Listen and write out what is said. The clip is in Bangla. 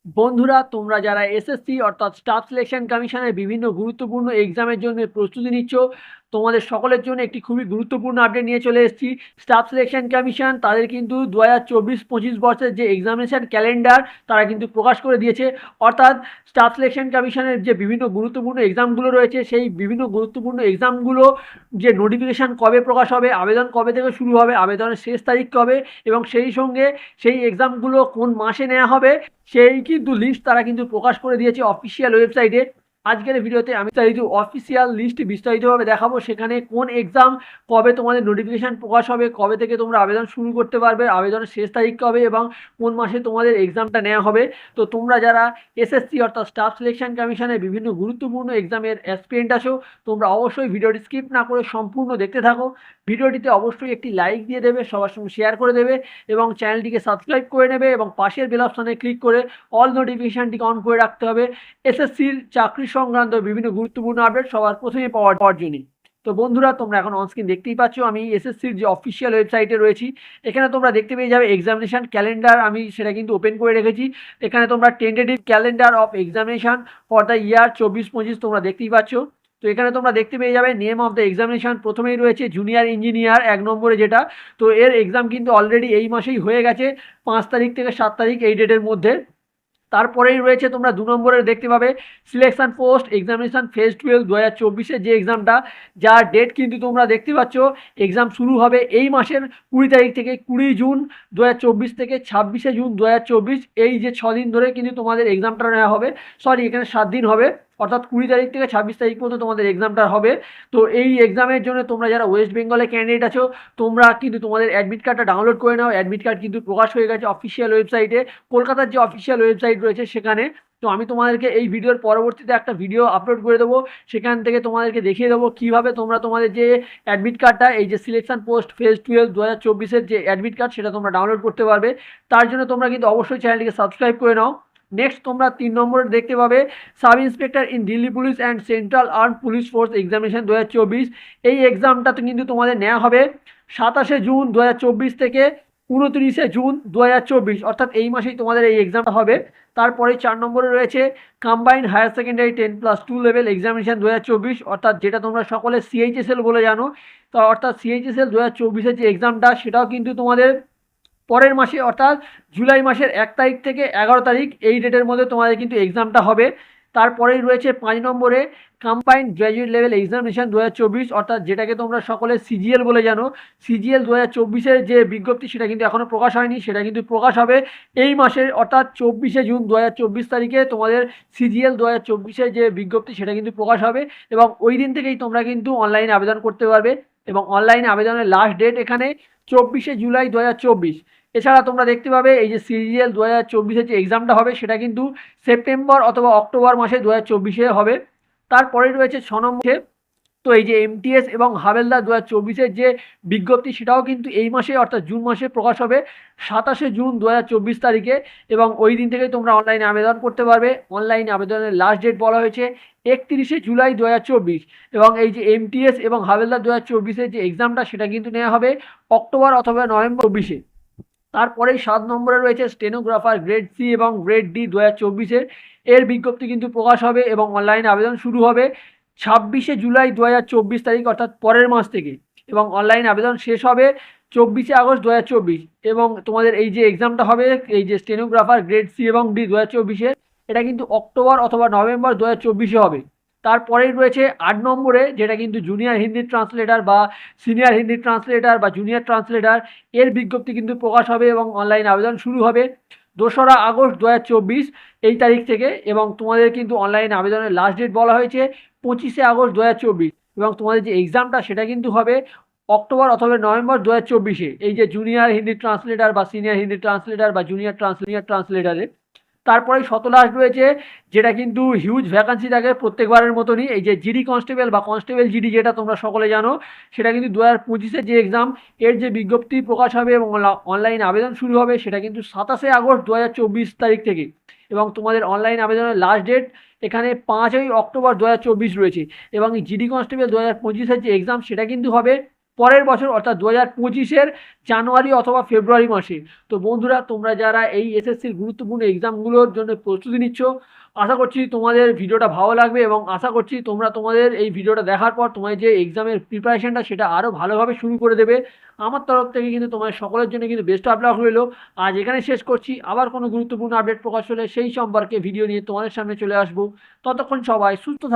বন্ধুরা, তোমরা যারা এসএসসি অর্থাৎ স্টাফ সিলেকশন কমিশনের বিভিন্ন গুরুত্বপূর্ণ এক্সামের জন্য প্রস্তুতি নিচ্ছ, তোমাদের সকলের জন্য একটি খুবই গুরুত্বপূর্ণ আপডেট নিয়ে চলে এসেছি। স্টাফ সিলেকশন কমিশন তাদের কিন্তু 2024-25 বর্ষের যে এক্সামিনেশন ক্যালেন্ডার তারা কিন্তু প্রকাশ করে দিয়েছে। অর্থাৎ স্টাফ সিলেকশন কমিশনের যে বিভিন্ন গুরুত্বপূর্ণ এক্সামগুলো রয়েছে, সেই বিভিন্ন গুরুত্বপূর্ণ এক্সামগুলো যে নোটিফিকেশান কবে প্রকাশ হবে, আবেদন কবে থেকে শুরু হবে, আবেদনের শেষ তারিখ কবে, এবং সেই সঙ্গে সেই এক্সামগুলো কোন মাসে নেওয়া হবে সেই কিন্তু লিস্ট তারা কিন্তু প্রকাশ করে দিয়েছে অফিসিয়াল ওয়েবসাইটে। আজকের ভিডিওতে আমি বিস্তারিত অফিসিয়াল লিস্ট বিস্তারিতভাবে দেখাবো, সেখানে কোন এক্সাম কবে তোমাদের নোটিফিকেশান প্রকাশ হবে, কবে থেকে তোমরা আবেদন শুরু করতে পারবে, আবেদনের শেষ তারিখ কবে এবং কোন মাসে তোমাদের এক্সামটা নেওয়া হবে। তো তোমরা যারা এসএসসি অর্থাৎ স্টাফ সিলেকশন কমিশনের বিভিন্ন গুরুত্বপূর্ণ এক্সামের অ্যাসপিরেন্ট আছো, তোমরা অবশ্যই ভিডিওটি স্কিপ না করে সম্পূর্ণ দেখতে থাকো। ভিডিওটিতে অবশ্যই একটি লাইক দিয়ে দেবে, সবার সঙ্গে শেয়ার করে দেবে এবং চ্যানেলটিকে সাবস্ক্রাইব করে নেবে এবং পাশের বেল অপশানে ক্লিক করে অল নোটিফিকেশানটিকে অন করে রাখতে হবে এসএসসির চাকরি সংক্রান্ত বিভিন্ন গুরুত্বপূর্ণ আপডেট সবার প্রথমে পাওয়ার জন্য। তো বন্ধুরা, তোমরা এখন অনস্ক্রিন দেখতেই পাচ্ছ আমি এসএসসির যে অফিসিয়াল ওয়েবসাইটে রয়েছি। এখানে তোমরা দেখতে পেয়ে যাবে এক্সামিনেশান ক্যালেন্ডার, আমি সেটা কিন্তু ওপেন করে রেখেছি। এখানে তোমরা tentative calendar of examination for the year 24-25 তোমরা দেখতেই পাচ্ছ। তো এখানে তোমরা দেখতে পেয়ে যাবে নেম অফ দ্য এক্সামিনেশান, প্রথমেই রয়েছে জুনিয়র ইঞ্জিনিয়ার 1 নম্বরে যেটা। তো এর এক্সাম কিন্তু অলরেডি এই মাসেই হয়ে গেছে, 5 তারিখ থেকে 7 তারিখ এই ডেটের মধ্যে। তারপরেই রয়েছে তোমরা 2 নম্বরের দেখতে পাবে সিলেকশন পোস্ট এক্সামিনেশান ফেজ 12 2024-এর যে এক্সামটা, যার ডেট কিন্তু তোমরা দেখতে পাচ্ছ। এক্সাম শুরু হবে এই মাসের 20 তারিখ থেকে, 20 জুন 2024 থেকে 26শে জুন 2024। এই যে 6 দিন ধরে কিন্তু তোমাদের এক্সামটা নেওয়া হবে। সরি, এখানে 7 দিন হবে, অর্থাৎ 20 তারিখ থেকে 26 তারিখ পর্যন্ত তোমাদের এক্সামটা হবে। তো এই এক্সামের জন্য তোমরা যারা ওয়েস্ট বেঙ্গলের ক্যান্ডিডেট আছো, তোমরা কিন্তু তোমাদের অ্যাডমিট কার্ডটা ডাউনলোড করে নাও। অ্যাডমিট কার্ড কিন্তু প্রকাশ হয়ে গেছে অফিসিয়াল ওয়েবসাইটে, কলকাতার যে অফিসিয়াল ওয়েবসাইট রয়েছে সেখানে। তো আমি তোমাদেরকে এই ভিডিওর পরবর্তীতে একটা ভিডিও আপলোড করে দেবো, সেখান থেকে তোমাদেরকে দেখিয়ে দেবো কীভাবে তোমরা তোমাদের যে অ্যাডমিট কার্ডটা, এই যে সিলেকশন পোস্ট ফেজ 12 2024-এর যে অ্যাডমিট কার্ড, সেটা তোমরা ডাউনলোড করতে পারবে। তার জন্য তোমরা কিন্তু অবশ্যই চ্যানেলটিকে সাবস্ক্রাইব করে নাও। নেক্সট তোমরা 3 নম্বরে দেখতে পাবে sub inspector in Delhi police and central arm police force examination 2024। এই এক্সামটা তো কিন্তু তোমাদের নেওয়া হবে 27শে জুন 2024 থেকে 29শে জুন 2024, অর্থাৎ এই মাসেই তোমাদের এই এক্সামটা হবে। তারপরে 4 নম্বরে রয়েছে combined higher secondary 10+2 level examination 2024, অর্থাৎ যেটা তোমরা সকলে সিএইচএসএল বলে জানো। তো অর্থাৎ সিএইচএসএল 2024-এর যে এক্সামটা, সেটাও কিন্তু তোমাদের পরের মাসে অর্থাৎ জুলাই মাসের 1 তারিখ থেকে 11 তারিখ এই ডেটের মধ্যে তোমাদের কিন্তু এক্সামটা হবে। তারপরেই রয়েছে 5 নম্বরে কম্বাইন্ড গ্র্যাজুয়েট লেভেল এক্সামিনেশন 2024, অর্থাৎ যেটাকে তোমরা সকলে সিজিএল বলে জানো। সিজিএল 2024-এর যে বিজ্ঞপ্তি, সেটা কিন্তু এখনও প্রকাশ হয়নি, সেটা কিন্তু প্রকাশ হবে এই মাসের অর্থাৎ 24শে জুন 2024 তারিখে। তোমাদের সিজিএল 2024-এর যে বিজ্ঞপ্তি, সেটা কিন্তু প্রকাশ হবে এবং ওই দিন থেকেই তোমরা কিন্তু অনলাইনে আবেদন করতে পারবে এবং অনলাইনে আবেদনের লাস্ট ডেট এখানে 24শে জুলাই 2024। এছাড়া তোমরা দেখতে পাবে এই যে সিজিএল 2024-এর যে এক্সামটা হবে, সেটা কিন্তু সেপ্টেম্বর অথবা অক্টোবর মাসে 2024-এ হবে। তারপরে রয়েছে 6 নম্বরে, তো এই যে এমটিএস এবং হাবেলদার 2024-এর যে বিজ্ঞপ্তি, সেটাও কিন্তু এই মাসে অর্থাৎ জুন মাসে প্রকাশ হবে 27শে জুন 2024 তারিখে এবং ওই দিন থেকেই তোমরা অনলাইনে আবেদন করতে পারবে। অনলাইনে আবেদনের লাস্ট ডেট বলা হয়েছে 31শে জুলাই 2024 এবং এই যে এমটিএস এবং হাবেলদার 2024-এর যে এক্সামটা, সেটা কিন্তু নেওয়া হবে অক্টোবর অথবা নভেম্বর 24-এ। তারপরেই 7 নম্বরে রয়েছে স্টেনোগ্রাফার গ্রেড সি এবং গ্রেড ডি 2024-এর, এর বিজ্ঞপ্তি কিন্তু প্রকাশ হবে এবং অনলাইন আবেদন শুরু হবে 26শে জুলাই 2024 তারিখ, অর্থাৎ পরের মাস থেকে, এবং অনলাইন আবেদন শেষ হবে 24শে আগস্ট 2024। এবং তোমাদের এই যে এক্সামটা হবে, এই যে স্টেনোগ্রাফার গ্রেড সি এবং ডি 2024-এর, এটা কিন্তু অক্টোবর অথবা নভেম্বর 2024-এ হবে। তারপরেই রয়েছে 8 নম্বরে, যেটা কিন্তু জুনিয়র হিন্দি ট্রান্সলেটার বা সিনিয়র হিন্দি ট্রান্সলেটার বা জুনিয়র ট্রান্সলেটার, এর বিজ্ঞপ্তি কিন্তু প্রকাশ হবে এবং অনলাইন আবেদন শুরু হবে 2রা আগস্ট 2024 এই তারিখ থেকে এবং তোমাদের কিন্তু অনলাইন আবেদনের লাস্ট ডেট বলা হয়েছে 25শে আগস্ট 2024 এবং তোমাদের যে এক্সামটা, সেটা কিন্তু হবে অক্টোবর অথবা নভেম্বর 2024-এ এই যে জুনিয়র হিন্দি ট্রান্সলেটার বা সিনিয়র হিন্দি ট্রান্সলেটার বা জুনিয়র ট্রান্সলেটারে। তারপরে 17 রয়েছে, যেটা কিন্তু হিউজ ভ্যাকান্সি থাকে প্রত্যেকবারের মতনই, এই যে জিডি কনস্টেবল বা কনস্টেবল জিডি, যেটা তোমরা সকলে জানো। সেটা কিন্তু 2025-এর যে এক্সাম, এর যে বিজ্ঞপ্তি প্রকাশ হবে এবং অনলাইন আবেদন শুরু হবে, সেটা কিন্তু 27শে আগস্ট 2024 তারিখ থেকে এবং তোমাদের অনলাইন আবেদনের লাস্ট ডেট এখানে 5ই অক্টোবর 2024 রয়েছে। এবং এই জিডি কনস্টেবল 2025-এর যে এক্সাম, সেটা কিন্তু হবে পরের বছর অর্থাৎ 2025-এর জানুয়ারি অথবা ফেব্রুয়ারি মাসে। তো বন্ধুরা, তোমরা যারা এই এসএসসির গুরুত্বপূর্ণ এক্সামগুলোর জন্য প্রস্তুতি নিচ্ছ, আশা করছি তোমাদের ভিডিওটা ভালো লাগবে এবং আশা করছি তোমরা তোমাদের এই ভিডিওটা দেখার পর তোমার যে এক্সামের প্রিপারেশনটা সেটা আরও ভালোভাবে শুরু করে দেবে। আমার তরফ থেকে কিন্তু তোমাদের সকলের জন্য কিন্তু বেস্ট অফ লাক রইল। আজ এখানে শেষ করছি। আবার কোনো গুরুত্বপূর্ণ আপডেট প্রকাশ হলে সেই সম্পর্কে ভিডিও নিয়ে তোমাদের সামনে চলে আসবো। ততক্ষণ সবাই সুস্থ থাকবে।